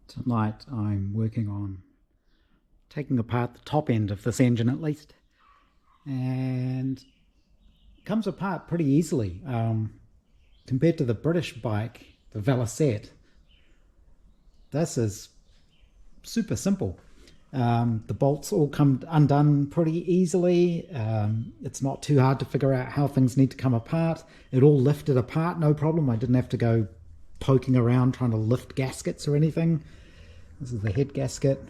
Tonight I'm working on taking apart the top end of this engine at least, and it comes apart pretty easily compared to the British bike, the Velocette. This is super simple. The bolts all come undone pretty easily. It's not too hard to figure out how things need to come apart. It all lifted apart, no problem. I didn't have to go poking around trying to lift gaskets or anything. This is the head gasket.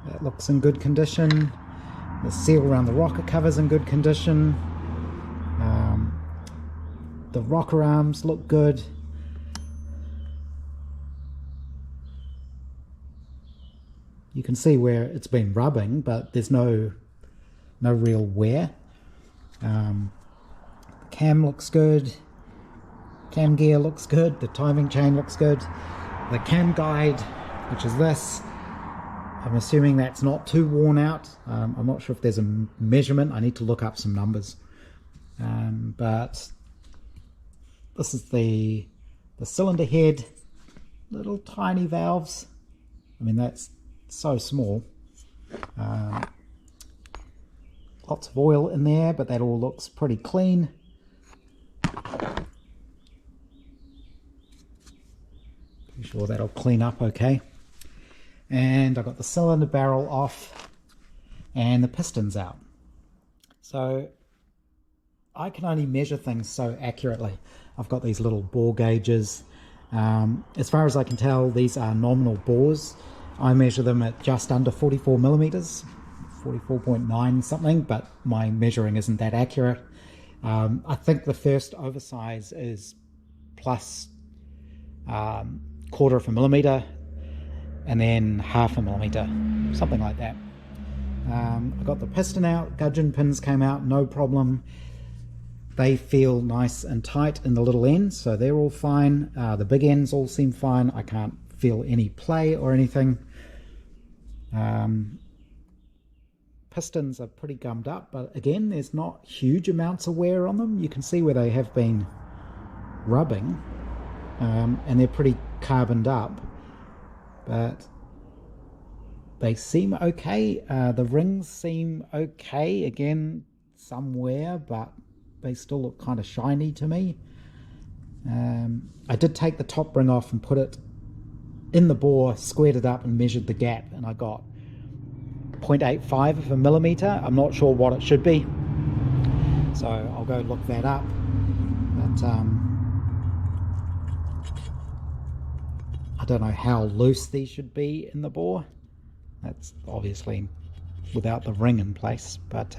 That looks in good condition. The seal around the rocker cover's in good condition. The rocker arms look good. You can see where it's been rubbing, but there's no real wear. The cam looks good. Cam gear looks good. The timing chain looks good. The cam guide, which is this, I'm assuming that's not too worn out. I'm not sure if there's a measurement. I need to look up some numbers. But this is the cylinder head, little tiny valves. I mean, that's so small. Lots of oil in there, but that all looks pretty clean. Pretty sure that'll clean up okay. And I've got the cylinder barrel off and the pistons out. So I can only measure things so accurately. I've got these little bore gauges. As far as I can tell, these are nominal bores. I measure them at just under 44 millimeters, 44.9 something, but my measuring isn't that accurate. I think the first oversize is plus quarter of a millimeter, and then half a millimeter, something like that. I got the piston out, gudgeon pins came out, no problem. They feel nice and tight in the little ends, so they're all fine. The big ends all seem fine. I can't feel any play or anything. Pistons are pretty gummed up, but again, there's not huge amounts of wear on them. You can see where they have been rubbing, and they're pretty carboned up, but they seem okay. The rings seem okay, again, some wear, but they still look kind of shiny to me. I did take the top ring off and put it in the bore, squared it up and measured the gap, and I got 0.85 of a millimeter. I'm not sure what it should be, so I'll go look that up. But I don't know how loose these should be in the bore. That's obviously without the ring in place, but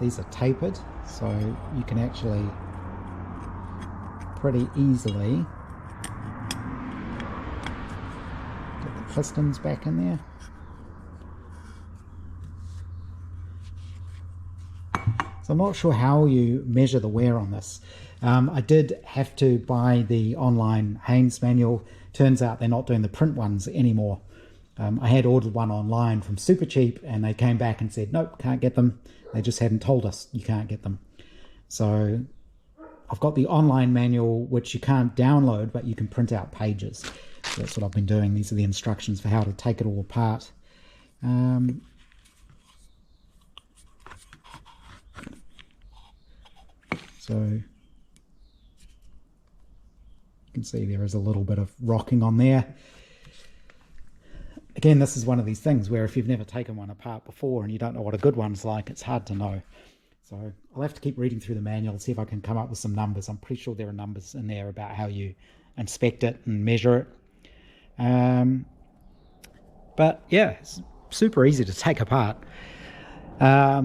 these are tapered, so you can actually pretty easily get the pistons back in there. So I'm not sure how you measure the wear on this. I did have to buy the online Haynes manual. Turns out they're not doing the print ones anymore. I had ordered one online from Super Cheap, and they came back and said, nope, can't get them. They just hadn't told us you can't get them. So I've got the online manual, which you can't download, but you can print out pages. So that's what I've been doing. These are the instructions for how to take it all apart. So you can see there is a little bit of rocking on there. Again, this is one of these things where if you've never taken one apart before and you don't know what a good one's like, it's hard to know. So I'll have to keep reading through the manual, see if I can come up with some numbers. I'm pretty sure there are numbers in there about how you inspect it and measure it. But yeah, it's super easy to take apart. I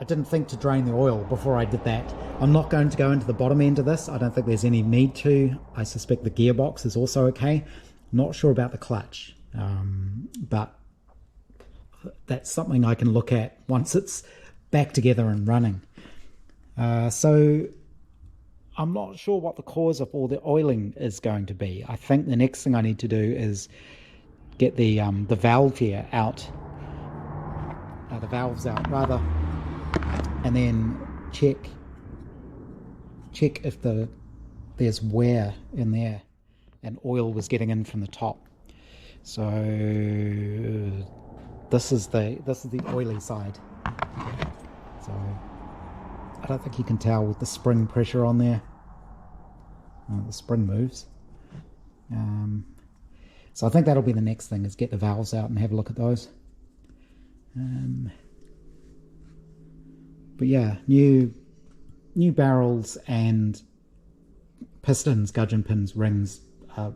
didn't think to drain the oil before I did that. I'm not going to go into the bottom end of this. I don't think there's any need to. I suspect the gearbox is also okay. Not sure about the clutch, but that's something I can look at once it's back together and running. So I'm not sure what the cause of all the oiling is going to be. I think the next thing I need to do is get the valve here out, the valves out rather, and then check if there's wear in there and oil was getting in from the top. So this is the oily side. So I don't think you can tell with the spring pressure on there. The spring moves. So I think that'll be the next thing, is get the valves out and have a look at those. But yeah, new barrels and pistons, gudgeon pins, rings are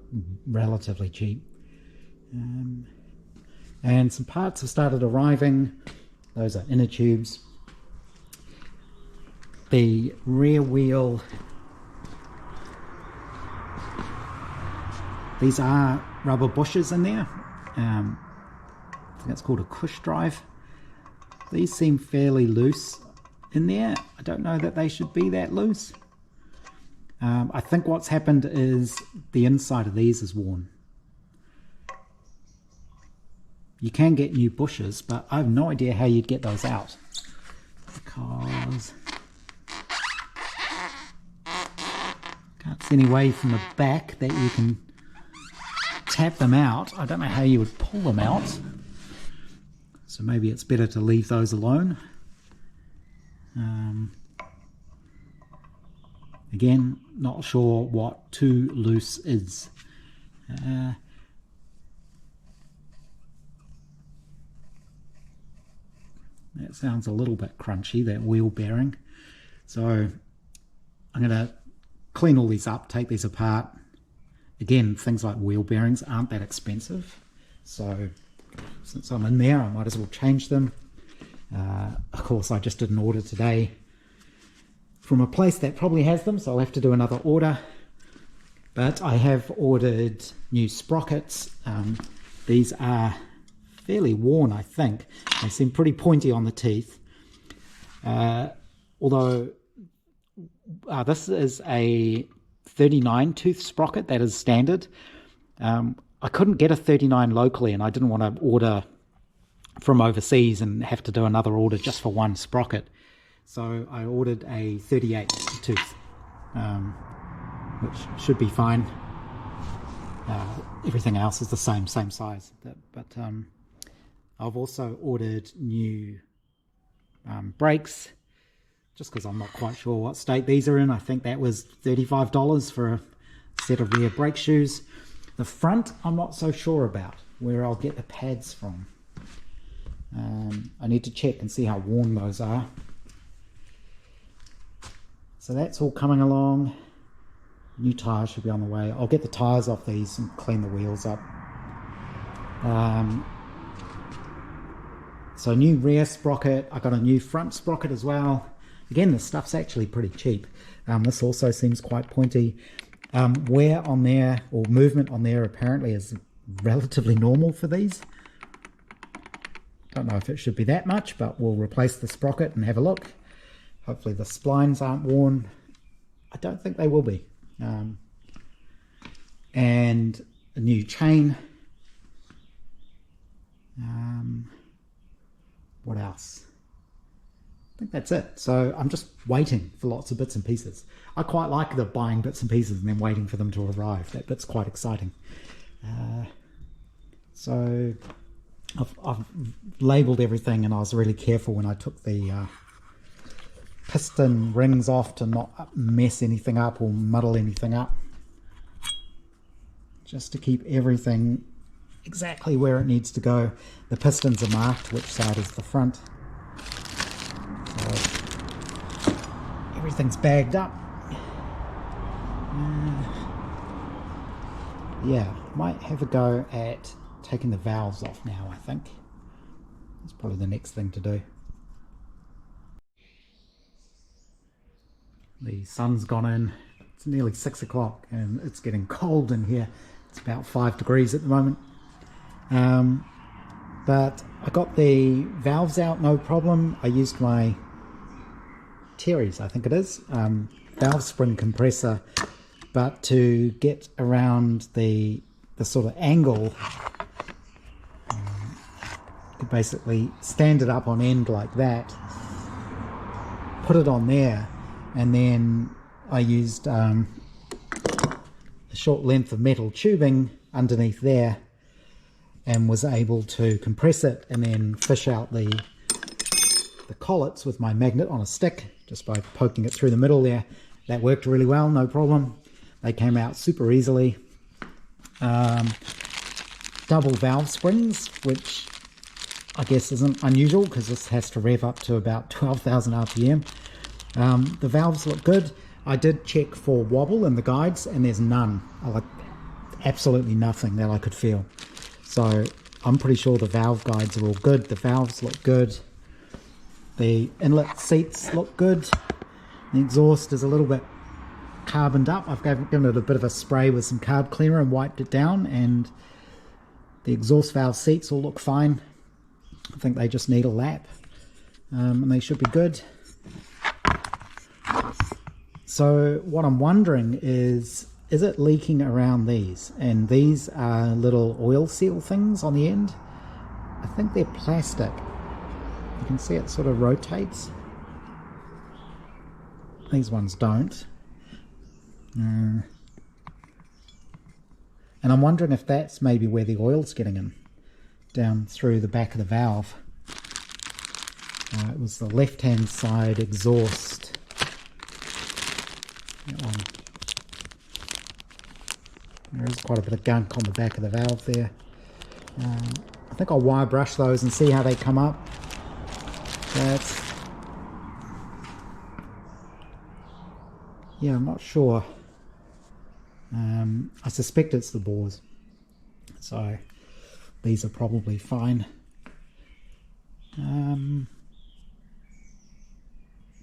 relatively cheap. And some parts have started arriving. Those are inner tubes. The rear wheel, these are rubber bushes in there. I think it's called a cush drive. These seem fairly loose in there. I don't know that they should be that loose. I think what's happened is the inside of these is worn. You can get new bushes, but I have no idea how you'd get those out, because can't see any way from the back that you can tap them out. I don't know how you would pull them out, so maybe it's better to leave those alone. Again, not sure what too loose is. That sounds a little bit crunchy, that wheel bearing. So I'm going to clean all these up, take these apart. Again, things like wheel bearings aren't that expensive. So since I'm in there, I might as well change them. Of course, I just did an order today from a place that probably has them, so I'll have to do another order. But I have ordered new sprockets. These are fairly worn, I think. They seem pretty pointy on the teeth. Although this is a 39 tooth sprocket, that is standard. I couldn't get a 39 locally, and I didn't want to order from overseas and have to do another order just for one sprocket. So I ordered a 38 tooth, which should be fine. Everything else is the same size. But I've also ordered new brakes, just because I'm not quite sure what state these are in. I think that was $35 for a set of rear brake shoes. The front, I'm not so sure about where I'll get the pads from. I need to check and see how worn those are. So that's all coming along. New tyres should be on the way. I'll get the tyres off these and clean the wheels up. So new rear sprocket. I got a new front sprocket as well. Again, this stuff's actually pretty cheap. This also seems quite pointy. Wear on there, or movement on there, apparently is relatively normal for these. Don't know if it should be that much, but we'll replace the sprocket and have a look. Hopefully the splines aren't worn. I don't think they will be. And a new chain. What else? I think that's it. So I'm just waiting for lots of bits and pieces. I quite like the buying bits and pieces and then waiting for them to arrive. That bit's quite exciting. So I've labelled everything, and I was really careful when I took the piston rings off to not mess anything up or muddle anything up. Just to keep everything exactly where it needs to go. The pistons are marked which side is the front. So everything's bagged up. Yeah, might have a go at taking the valves off now, I think. That's probably the next thing to do. The sun's gone in. It's nearly 6 o'clock and it's getting cold in here. It's about 5 degrees at the moment. But I got the valves out, no problem. I used my Terry's, I think it is, valve spring compressor, but to get around the sort of angle, you basically stand it up on end like that, put it on there, and then I used a short length of metal tubing underneath there, and was able to compress it and then fish out the collets with my magnet on a stick just by poking it through the middle there. That worked really well, no problem. They came out super easily. Double valve springs, which I guess isn't unusual because this has to rev up to about 12,000 RPM. The valves look good. I did check for wobble in the guides and there's none, like absolutely nothing that I could feel. So I'm pretty sure the valve guides are all good. The valves look good. The inlet seats look good. The exhaust is a little bit carboned up. I've given it a bit of a spray with some carb cleaner and wiped it down, and the exhaust valve seats all look fine. I think they just need a lap, and they should be good. So what I'm wondering is it leaking around these? And these are little oil seal things on the end. I think they're plastic. You can see it sort of rotates. These ones don't. And I'm wondering if that's maybe where the oil's getting in, down through the back of the valve. It was the left-hand side exhaust. That one. There is quite a bit of gunk on the back of the valve there. I think I'll wire brush those and see how they come up. Yeah, I'm not sure. I suspect it's the bores, so these are probably fine. But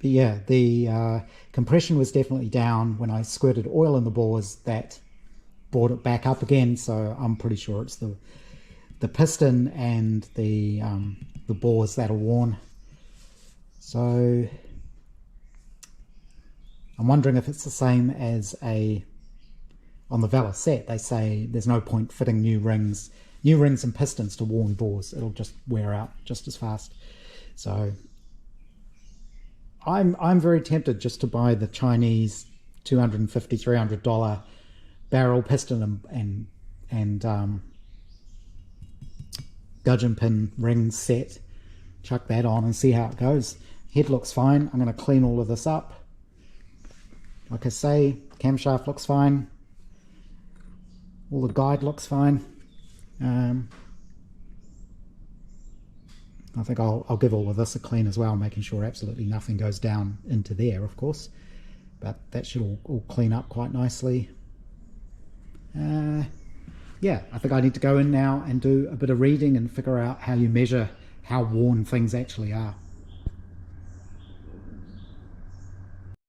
yeah, the compression was definitely down when I squirted oil in the bores. That brought it back up again, so I'm pretty sure it's the piston and the bores that are worn. So I'm wondering if it's the same as on the Vela set. They say there's no point fitting new rings and pistons to worn bores. It'll just wear out just as fast. So I'm very tempted just to buy the Chinese $250, $300 barrel piston and gudgeon pin ring set. Chuck that on and see how it goes. Head looks fine. I'm going to clean all of this up. Like I say, camshaft looks fine. All the guide looks fine. I think I'll give all of this a clean as well, making sure absolutely nothing goes down into there, of course. But that should all clean up quite nicely. Yeah, I think I need to go in now and do a bit of reading and figure out how you measure how worn things actually are.